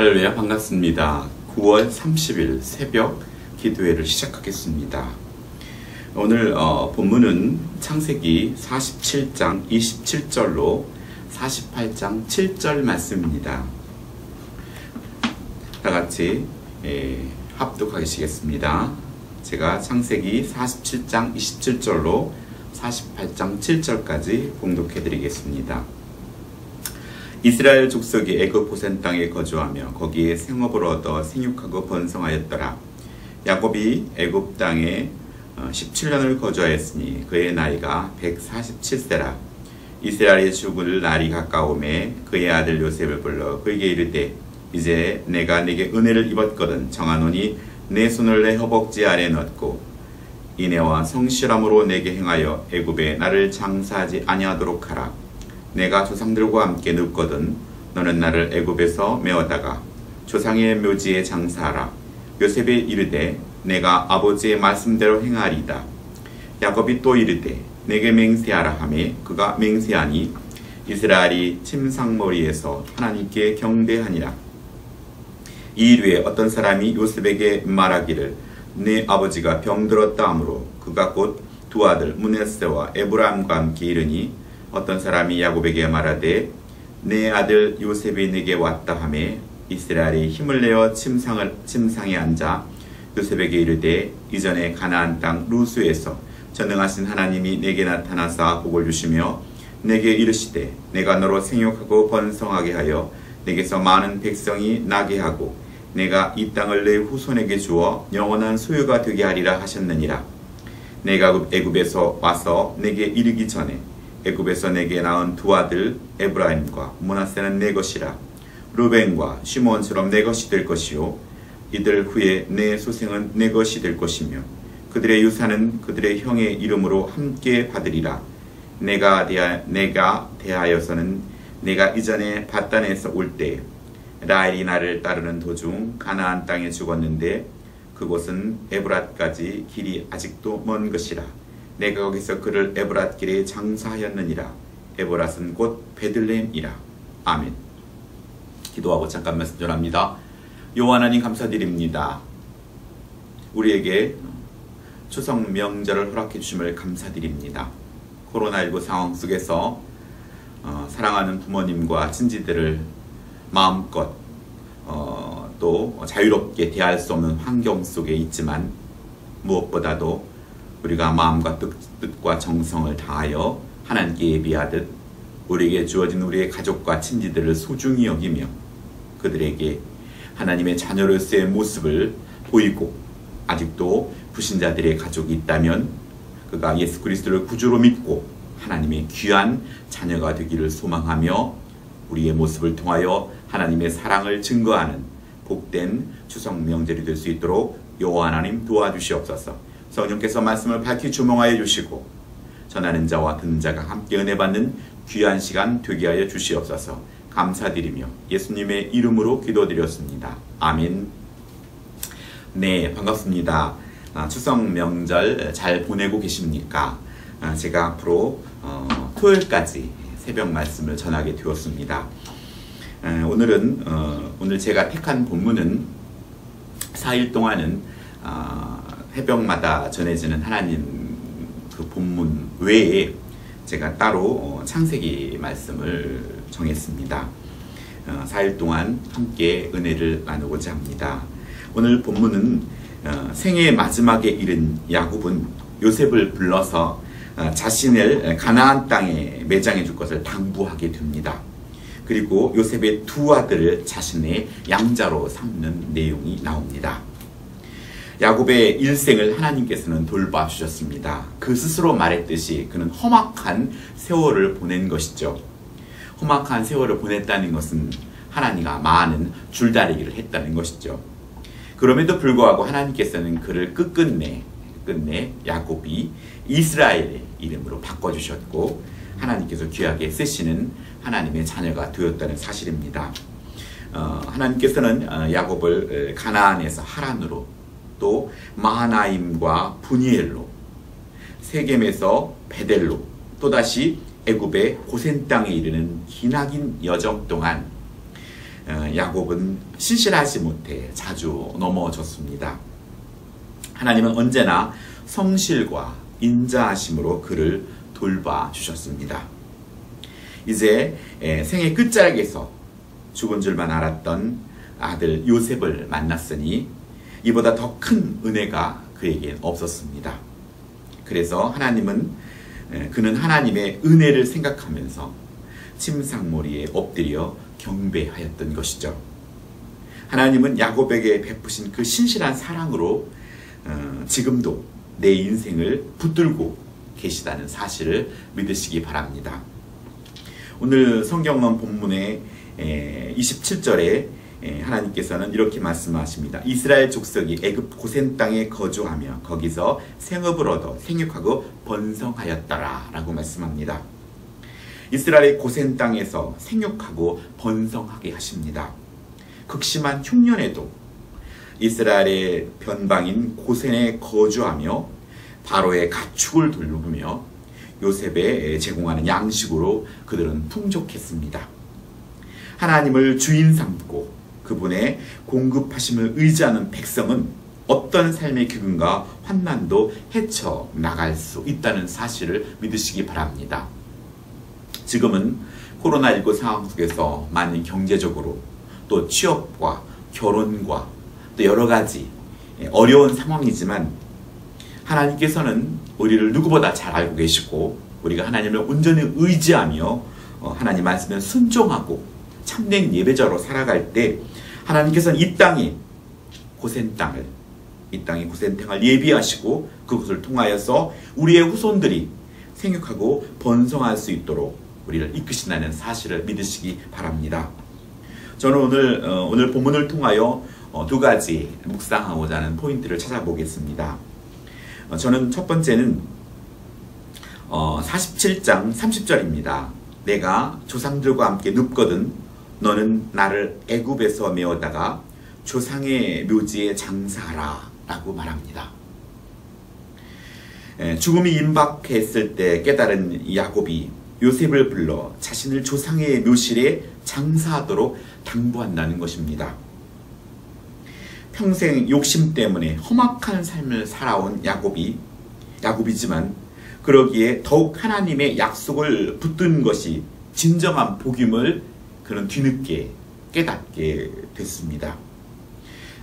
할렐루야, 반갑습니다. 9월 30일 새벽 기도회를 시작하겠습니다. 오늘 본문은 창세기 47장 27절로 48장 7절 말씀입니다. 다같이 합독하시겠습니다. 제가 창세기 47장 27절로 48장 7절까지 봉독해 드리겠습니다. 이스라엘 족속이 애굽 고센 땅에 거주하며 거기에 생업을 얻어 생육하고 번성하였더라. 야곱이 애굽 땅에 17년을 거주하였으니 그의 나이가 147세라. 이스라엘이 죽을 날이 가까우매 그의 아들 요셉을 불러 그에게 이르되 이제 내가 네게 은혜를 입었거든 정하노니 내 손을 내 허벅지 아래 넣고 인애와 성실함으로 내게 행하여 애굽에 나를 장사하지 아니하도록 하라. 내가 조상들과 함께 눕거든 너는 나를 애굽에서 메어다가 조상의 묘지에 장사하라. 요셉이 이르되 내가 아버지의 말씀대로 행하리이다. 야곱이 또 이르되 내게 맹세하라 하매 그가 맹세하니 이스라엘이 침상머리에서 하나님께 경배하니라. 이 일 후에 어떤 사람이 요셉에게 말하기를 네 아버지가 병들었다 하므로 그가 곧 두 아들 므낫세와 에브라임과 함께 이르니 어떤 사람이 야곱에게 말하되 내 아들 요셉이 내게 왔다 하매 이스라엘이 힘을 내어 침상에 앉아 요셉에게 이르되 이전에 가나안 땅 루스에서 전능하신 하나님이 내게 나타나사 복을 주시며 내게 이르시되 내가 너로 생육하고 번성하게 하여 내게서 많은 백성이 나게 하고 내가 이 땅을 내 후손에게 주어 영원한 소유가 되게 하리라 하셨느니라. 내가 애굽에서 와서 내게 이르기 전에 애굽에서 내게 낳은 두 아들 에브라임과 므낫세는 내 것이라. 루벤과 시므온처럼 내 것이 될 것이요 이들 후에 내 소생은 내 것이 될 것이며 그들의 유산은 그들의 형의 이름으로 함께 받으리라. 내가 대하여서는 내가 이전에 밧단에서 올 때 라헬이 나를 따르는 도중 가나안 땅에 죽었는데 그곳은 에브랏까지 길이 아직도 먼 것이라. 내가 거기서 그를 에브랏 길에 장사하였느니라. 에브랏은 곧 베들레헴이라. 아멘. 기도하고 잠깐 말씀 전합니다. 여호와 하나님 감사드립니다. 우리에게 추석 명절을 허락해 주심을 감사드립니다. 코로나19 상황 속에서 사랑하는 부모님과 친지들을 마음껏 또 자유롭게 대할 수 없는 환경 속에 있지만 무엇보다도 우리가 마음과 뜻과 정성을 다하여 하나님께 예비하듯 우리에게 주어진 우리의 가족과 친지들을 소중히 여기며 그들에게 하나님의 자녀로서의 모습을 보이고 아직도 불신자들의 가족이 있다면 그가 예수 그리스도를 구주로 믿고 하나님의 귀한 자녀가 되기를 소망하며 우리의 모습을 통하여 하나님의 사랑을 증거하는 복된 추석 명절이 될 수 있도록 여호와 하나님 도와주시옵소서. 성령께서 말씀을 밝히 조명하여 주시고 전하는 자와 듣는 자가 함께 은혜 받는 귀한 시간 되게 하여 주시옵소서. 감사드리며 예수님의 이름으로 기도드렸습니다. 아멘. 네, 반갑습니다. 추석 명절 잘 보내고 계십니까? 제가 앞으로 토요일까지 새벽 말씀을 전하게 되었습니다. 오늘 제가 택한 본문은 4일 동안은 새벽마다 전해지는 하나님 그 본문 외에 제가 따로 창세기 말씀을 정했습니다. 4일 동안 함께 은혜를 나누고자 합니다. 오늘 본문은 생애 마지막에 이른 야곱은 요셉을 불러서 자신을 가나안 땅에 매장해 줄 것을 당부하게 됩니다. 그리고 요셉의 두 아들을 자신의 양자로 삼는 내용이 나옵니다. 야곱의 일생을 하나님께서는 돌봐주셨습니다. 그 스스로 말했듯이 그는 험악한 세월을 보낸 것이죠. 험악한 세월을 보냈다는 것은 하나님과 많은 줄다리기를 했다는 것이죠. 그럼에도 불구하고 하나님께서는 그를 끝끝내 야곱이 이스라엘의 이름으로 바꿔주셨고 하나님께서 귀하게 쓰시는 하나님의 자녀가 되었다는 사실입니다. 하나님께서는 야곱을 가나안에서 하란으로 또 마하나임과 분이엘로 세겜에서 베델로 또다시 애굽의 고센 땅에 이르는 기나긴 여정 동안 야곱은 신실하지 못해 자주 넘어졌습니다. 하나님은 언제나 성실과 인자하심으로 그를 돌봐주셨습니다. 이제 생의 끝자락에서 죽은 줄만 알았던 아들 요셉을 만났으니 이보다 더 큰 은혜가 그에겐 없었습니다. 그래서 그는 하나님의 은혜를 생각하면서 침상머리에 엎드려 경배하였던 것이죠. 하나님은 야곱에게 베푸신 그 신실한 사랑으로 지금도 내 인생을 붙들고 계시다는 사실을 믿으시기 바랍니다. 오늘 성경은 본문의 27절에 하나님께서는 이렇게 말씀하십니다. 이스라엘 족속이 애굽 고센 땅에 거주하며 거기서 생업을 얻어 생육하고 번성하였더라 라고 말씀합니다. 이스라엘의 고센 땅에서 생육하고 번성하게 하십니다. 극심한 흉년에도 이스라엘의 변방인 고센에 거주하며 바로의 가축을 돌보며 요셉에 제공하는 양식으로 그들은 풍족했습니다. 하나님을 주인 삼고 그분의 공급하심을 의지하는 백성은 어떤 삶의 기근과 환난도 헤쳐나갈 수 있다는 사실을 믿으시기 바랍니다. 지금은 코로나19 상황 속에서 많은 경제적으로 또 취업과 결혼과 또 여러 가지 어려운 상황이지만 하나님께서는 우리를 누구보다 잘 알고 계시고 우리가 하나님을 온전히 의지하며 하나님 말씀에 순종하고 참된 예배자로 살아갈 때 하나님께서는 이 땅에 고센 땅을 예비하시고 그것을 통하여서 우리의 후손들이 생육하고 번성할 수 있도록 우리를 이끄신다는 사실을 믿으시기 바랍니다. 저는 오늘 본문을 통하여 두 가지 묵상하고자 하는 포인트를 찾아보겠습니다. 저는 첫 번째는 47장 30절입니다. 내가 조상들과 함께 눕거든 너는 나를 애굽에서 메어다가 조상의 묘지에 장사하라 라고 말합니다. 죽음이 임박했을 때 깨달은 야곱이 요셉을 불러 자신을 조상의 묘실에 장사하도록 당부한다는 것입니다. 평생 욕심 때문에 험악한 삶을 살아온 야곱이지만 그러기에 더욱 하나님의 약속을 붙든 것이 진정한 복임을 그는 뒤늦게 깨닫게 됐습니다.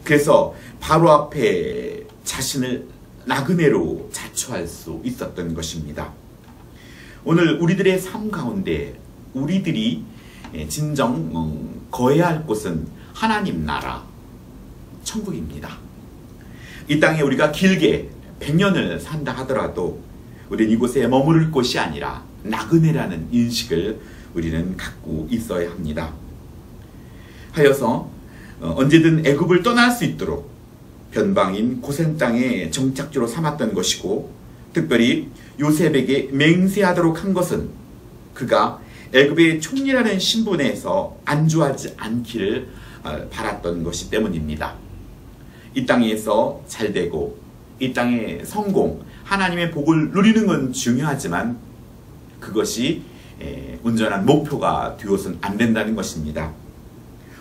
그래서 바로 앞에 자신을 나그네로 자처할 수 있었던 것입니다. 오늘 우리들의 삶 가운데 우리들이 진정 거해야 할 곳은 하나님 나라, 천국입니다. 이 땅에 우리가 길게 100년을 산다 하더라도 우리는 이곳에 머무를 곳이 아니라 나그네라는 인식을 우리는 갖고 있어야 합니다. 하여서 언제든 애굽을 떠날 수 있도록 변방인 고센 땅에 정착지로 삼았던 것이고 특별히 요셉에게 맹세하도록 한 것은 그가 애굽의 총리라는 신분에서 안주하지 않기를 바랐던 것이 때문입니다. 이 땅에서 잘되고 이 땅의 성공, 하나님의 복을 누리는 건 중요하지만 그것이 온전한 목표가 되어서는 안 된다는 것입니다.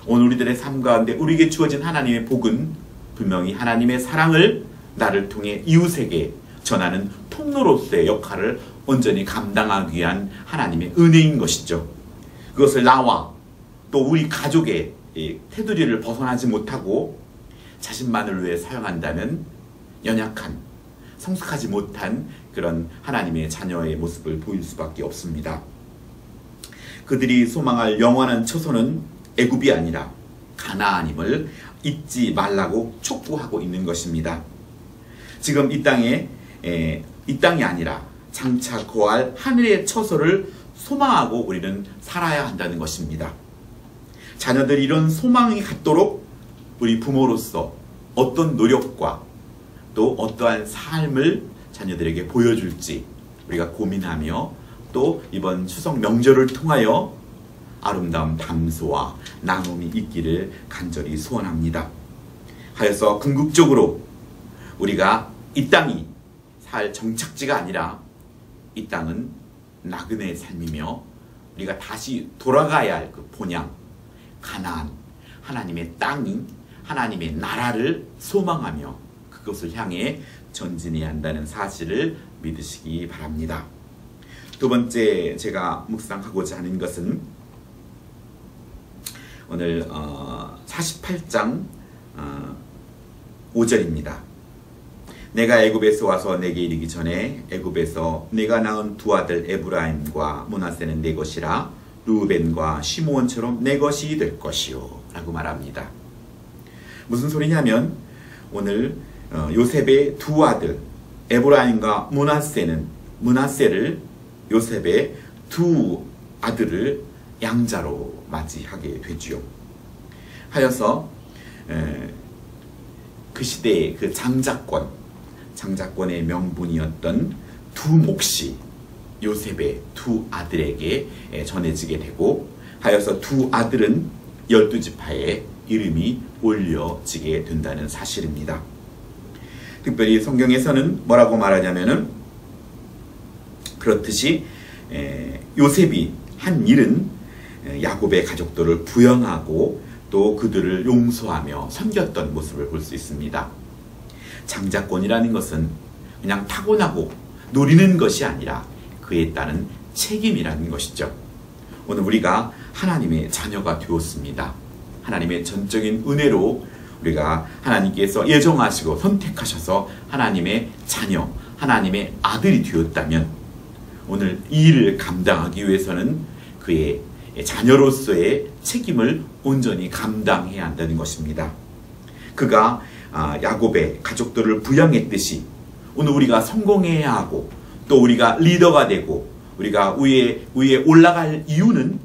오늘 우리들의 삶 가운데 우리에게 주어진 하나님의 복은 분명히 하나님의 사랑을 나를 통해 이웃에게 전하는 통로로서의 역할을 온전히 감당하기 위한 하나님의 은혜인 것이죠. 그것을 나와 또 우리 가족의 테두리를 벗어나지 못하고 자신만을 위해 사용한다는 연약한, 성숙하지 못한 그런 하나님의 자녀의 모습을 보일 수밖에 없습니다. 그들이 소망할 영원한 처소는 애굽이 아니라 가나안임을 잊지 말라고 촉구하고 있는 것입니다. 지금 이 땅이 아니라 장차 거할 하늘의 처소를 소망하고 우리는 살아야 한다는 것입니다. 자녀들이 이런 소망이 갖도록 우리 부모로서 어떤 노력과 또 어떠한 삶을 자녀들에게 보여줄지 우리가 고민하며 또 이번 추석 명절을 통하여 아름다운 담소와 나눔이 있기를 간절히 소원합니다. 하여서 궁극적으로 우리가 이 땅이 살 정착지가 아니라 이 땅은 나그네의 삶이며 우리가 다시 돌아가야 할 그 본향 가나안 하나님의 땅이 하나님의 나라를 소망하며 그것을 향해 전진해야 한다는 사실을 믿으시기 바랍니다. 두 번째 제가 묵상하고자 하는 것은 오늘 48장 5절입니다. 내가 애굽에서 와서 내게 이르기 전에 애굽에서 내가 낳은 두 아들 에브라임과 므낫세는 내 것이라 르우벤과 시므온처럼 내 것이 될 것이요 라고 말합니다. 무슨 소리냐면 오늘 요셉의 두 아들 에브라임과 므낫세를 요셉의 두 아들을 양자로 맞이하게 되지요. 하여서 그 시대의 그 장자권의 명분이었던 두 몫이 요셉의 두 아들에게 전해지게 되고 하여서 두 아들은 12지파에 이름이 올려지게 된다는 사실입니다. 특별히 성경에서는 뭐라고 말하냐면은 그렇듯이 요셉이 한 일은 야곱의 가족들을 부양하고 또 그들을 용서하며 섬겼던 모습을 볼 수 있습니다. 장자권이라는 것은 그냥 타고나고 노리는 것이 아니라 그에 따른 책임이라는 것이죠. 오늘 우리가 하나님의 자녀가 되었습니다. 하나님의 전적인 은혜로 우리가 하나님께서 예정하시고 선택하셔서 하나님의 자녀, 하나님의 아들이 되었다면 오늘 이 일을 감당하기 위해서는 그의 자녀로서의 책임을 온전히 감당해야 한다는 것입니다. 그가 야곱의 가족들을 부양했듯이 오늘 우리가 성공해야 하고 또 우리가 리더가 되고 우리가 위에 올라갈 이유는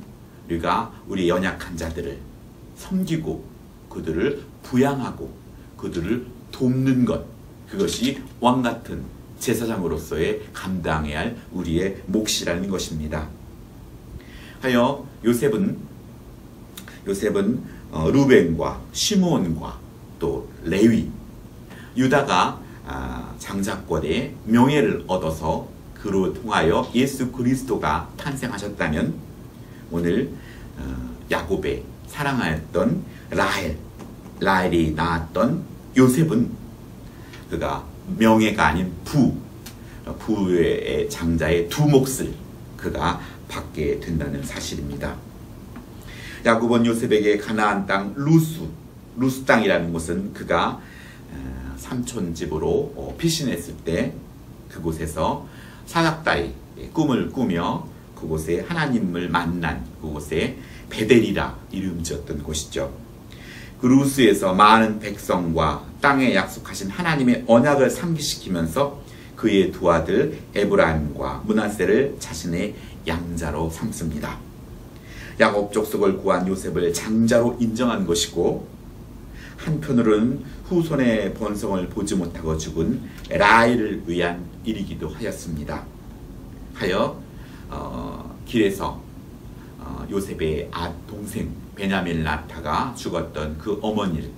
우리가 우리 연약한 자들을 섬기고 그들을 부양하고 그들을 돕는 것, 그것이 왕같은 제사장으로서의 감당해야 할 우리의 몫이라는 것입니다. 하여 요셉은 르벤과 시므온과 또 레위, 유다가 장자권의 명예를 얻어서 그로 통하여 예수 그리스도가 탄생하셨다면 오늘 야곱의 사랑하였던 라헬이 낳았던 요셉은 그가 명예가 아닌 부의 장자의 두 몫을 그가 받게 된다는 사실입니다. 야곱은 요셉에게 가나안 땅 루스 땅이라는 곳은 그가 삼촌 집으로 피신했을 때 그곳에서 사닥다리 꿈을 꾸며 그곳에 하나님을 만난 그곳에 베델이라 이름 지었던 곳이죠. 그 루스에서 많은 백성과 땅에 약속하신 하나님의 언약을 상기시키면서 그의 두 아들 에브라임과 므낫세를 자신의 양자로 삼습니다. 야곱 족속을 구한 요셉을 장자로 인정한 것이고 한편으로는 후손의 번성을 보지 못하고 죽은 라헬을 위한 일이기도 하였습니다. 하여 길에서 요셉의 동생 베냐민 라타가 죽었던 그 어머니를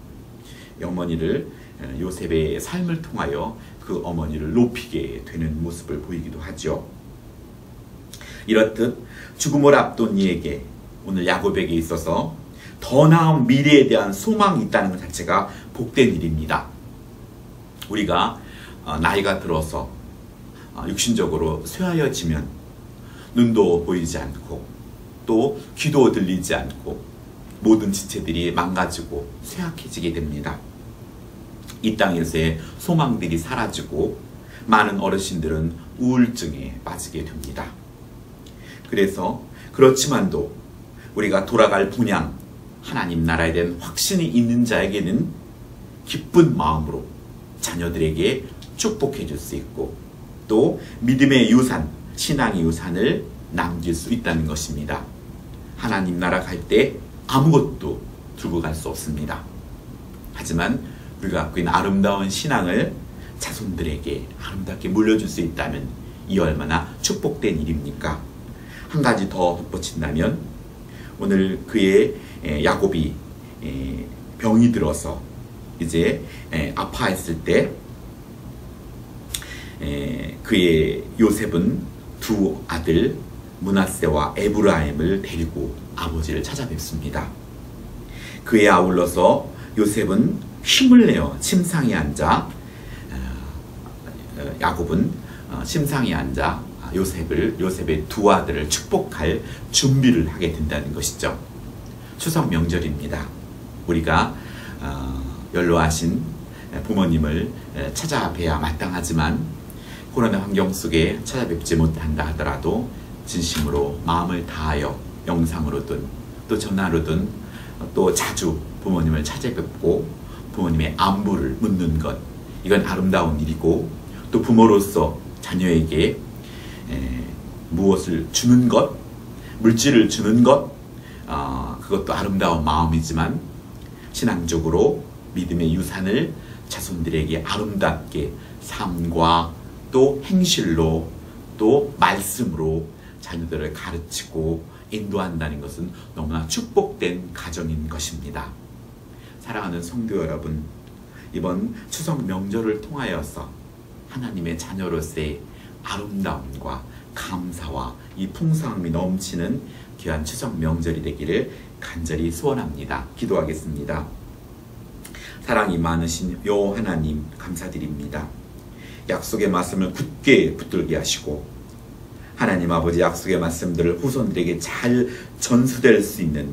요셉의 삶을 통하여 그 어머니를 높이게 되는 모습을 보이기도 하죠. 이렇듯 죽음을 앞둔 이에게 오늘 야곱에게 있어서 더 나은 미래에 대한 소망이 있다는 것 자체가 복된 일입니다. 우리가 나이가 들어서 육신적으로 쇠하여지면 눈도 보이지 않고 또 귀도 들리지 않고 모든 지체들이 망가지고 쇠약해지게 됩니다. 이 땅에서의 소망들이 사라지고 많은 어르신들은 우울증에 빠지게 됩니다. 그래서 그렇지만도 우리가 돌아갈 분양 하나님 나라에 대한 확신이 있는 자에게는 기쁜 마음으로 자녀들에게 축복해 줄 수 있고 또 믿음의 유산, 신앙의 유산을 남길 수 있다는 것입니다. 하나님 나라 갈 때 아무것도 들고 갈 수 없습니다. 하지만 우리가 갖고 있는 아름다운 신앙을 자손들에게 아름답게 물려줄 수 있다면 이 얼마나 축복된 일입니까? 한 가지 더 덧붙인다면 오늘 그의 야곱이 병이 들어서 이제 아파했을 때 그의 요셉은 두 아들 므낫세와 에브라임을 데리고 아버지를 찾아뵙습니다. 그에 아울러서 요셉은 힘을 내어 침상에 앉아, 야곱은 침상에 앉아 요셉의 두 아들을 축복할 준비를 하게 된다는 것이죠. 추석 명절입니다. 우리가 연로하신 부모님을 찾아뵈야 마땅하지만 코로나 환경 속에 찾아뵙지 못한다 하더라도 진심으로 마음을 다하여 영상으로든 또 전화로든 또 자주 부모님을 찾아뵙고 부모님의 안부를 묻는 것, 이건 아름다운 일이고, 또 부모로서 자녀에게 무엇을 주는 것, 물질을 주는 것, 그것도 아름다운 마음이지만 신앙적으로 믿음의 유산을 자손들에게 아름답게 삶과 또 행실로 또 말씀으로 자녀들을 가르치고 인도한다는 것은 너무나 축복된 가정인 것입니다. 사랑하는 성도 여러분, 이번 추석 명절을 통하여서 하나님의 자녀로서의 아름다움과 감사와 이 풍성함이 넘치는 귀한 추석 명절이 되기를 간절히 소원합니다. 기도하겠습니다. 사랑이 많으신 요 하나님 감사드립니다. 약속의 말씀을 굳게 붙들게 하시고 하나님 아버지 약속의 말씀들을 후손들에게 잘 전수될 수 있는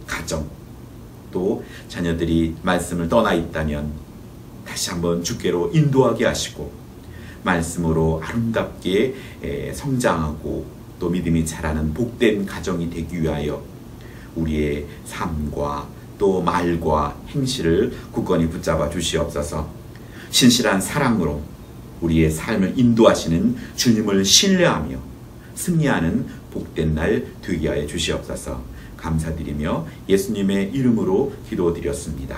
가정, 또 자녀들이 말씀을 떠나 있다면 다시 한번 주께로 인도하게 하시고 말씀으로 아름답게 성장하고 또 믿음이 자라는 복된 가정이 되기 위하여 우리의 삶과 또 말과 행실을 굳건히 붙잡아 주시옵소서. 신실한 사랑으로 우리의 삶을 인도하시는 주님을 신뢰하며 승리하는 복된 날 되게 하여 주시옵소서. 감사드리며 예수님의 이름으로 기도드렸습니다.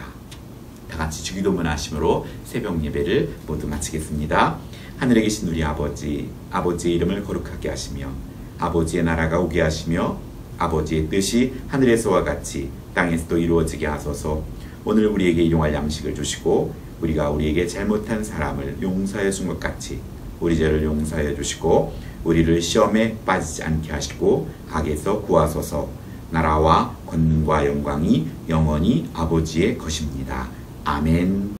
다 같이 주기도문 하심으로 새벽 예배를 모두 마치겠습니다. 하늘에 계신 우리 아버지, 아버지의 이름을 거룩하게 하시며 아버지의 나라가 오게 하시며 아버지의 뜻이 하늘에서와 같이 땅에서도 이루어지게 하소서. 오늘 우리에게 일용할 양식을 주시고 우리가 우리에게 잘못한 사람을 용서해 준 것 같이 우리 죄를 용서해 주시고 우리를 시험에 빠지지 않게 하시고 악에서 구하소서. 나라와 권능과 영광이 영원히 아버지의 것입니다. 아멘.